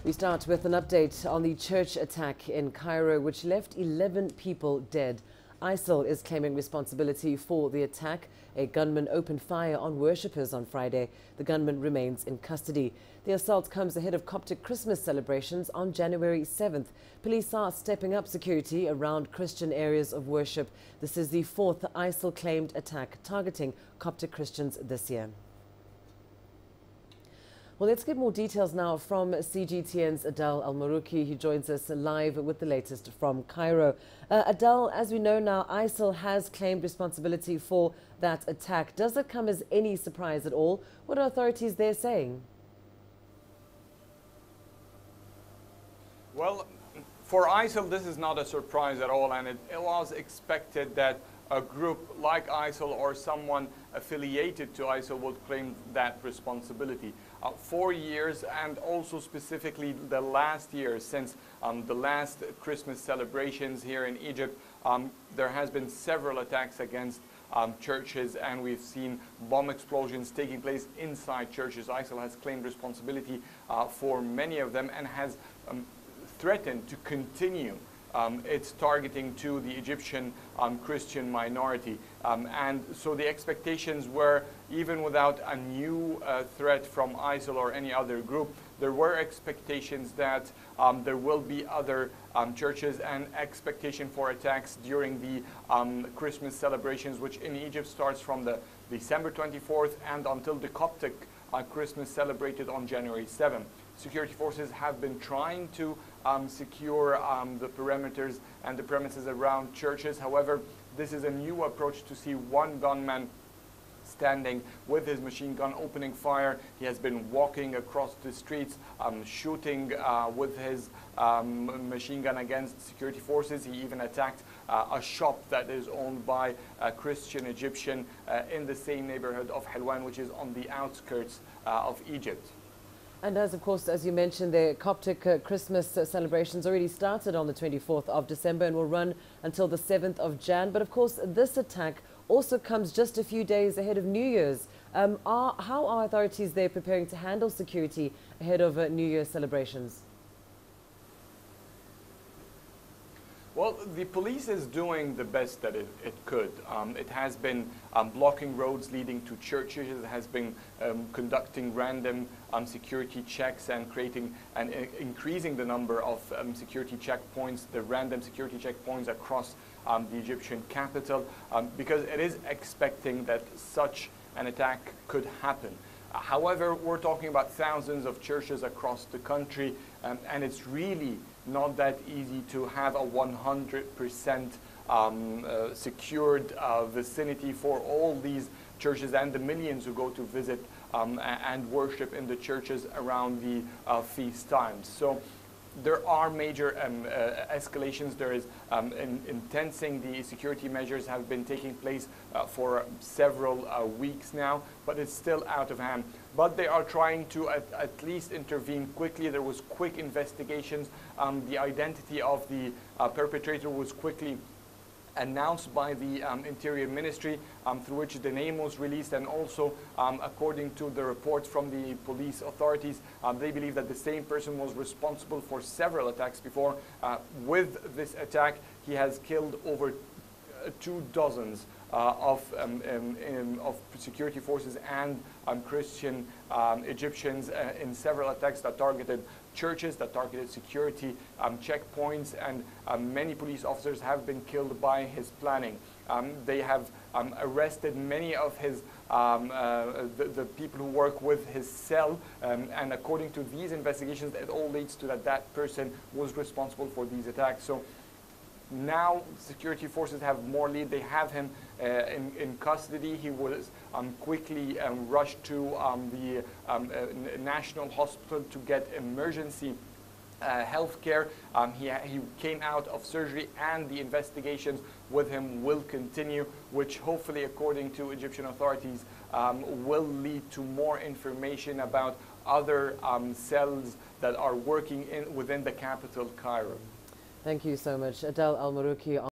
We start with an update on the church attack in Cairo, which left 11 people dead. ISIL is claiming responsibility for the attack. A gunman opened fire on worshippers on Friday. The gunman remains in custody. The assault comes ahead of Coptic Christmas celebrations on January 7th. Police are stepping up security around Christian areas of worship. This is the fourth ISIL-claimed attack targeting Coptic Christians this year. Well, let's get more details now from CGTN's Adel Al-Marouki, who joins us live with the latest from Cairo. Adel, as we know now, ISIL has claimed responsibility for that attack. Does it come as any surprise at all? What are authorities there saying? Well, for ISIL, this is not a surprise at all, and it was expected that a group like ISIL or someone affiliated to ISIL would claim that responsibility. 4 years, and also specifically the last year, since the last Christmas celebrations here in Egypt, there has been several attacks against churches, and we've seen bomb explosions taking place inside churches. ISIL has claimed responsibility for many of them and has threatened to continue its targeting to the Egyptian Christian minority. And so the expectations were, even without a new threat from ISIL or any other group, there were expectations that there will be other churches, and expectation for attacks during the Christmas celebrations, which in Egypt starts from the December 24th and until the Coptic Christmas celebrated on January 7th. Security forces have been trying to secure the perimeters and the premises around churches. However, this is a new approach to see one gunman standing with his machine gun opening fire. He has been walking across the streets, shooting with his machine gun against security forces. He even attacked a shop that is owned by a Christian Egyptian in the same neighborhood of Helwan, which is on the outskirts of Egypt. And as, of course, as you mentioned, the Coptic Christmas celebrations already started on the 24th of December and will run until the 7th of Jan. But, of course, this attack also comes just a few days ahead of New Year's. How are authorities there preparing to handle security ahead of New Year's celebrations? Well, the police is doing the best that it could. It has been blocking roads leading to churches. It has been conducting random security checks and creating and increasing the number of security checkpoints, the random security checkpoints across the Egyptian capital, because it is expecting that such an attack could happen. However, we're talking about thousands of churches across the country, and it's really not that easy to have a 100% secured vicinity for all these churches and the millions who go to visit and worship in the churches around the feast times. So there are major escalations. There is intensing. The security measures have been taking place for several weeks now, but it's still out of hand. But they are trying to at least intervene quickly. There was quick investigations. The identity of the perpetrator was quickly announced by the Interior Ministry, through which the name was released, and also according to the reports from the police authorities, they believe that the same person was responsible for several attacks before. With this attack, he has killed over 24 of security forces and Christian Egyptians in several attacks that targeted churches, that targeted security checkpoints, and many police officers have been killed by his planning. They have arrested many of his the people who work with his cell, and according to these investigations, it all leads to that person was responsible for these attacks. So now security forces have more lead. They have him in custody. He was quickly rushed to the National Hospital to get emergency health care. He came out of surgery, and the investigations with him will continue, which hopefully, according to Egyptian authorities, will lead to more information about other cells that are working within the capital, Cairo. Thank you so much, Adel Al-Marouki.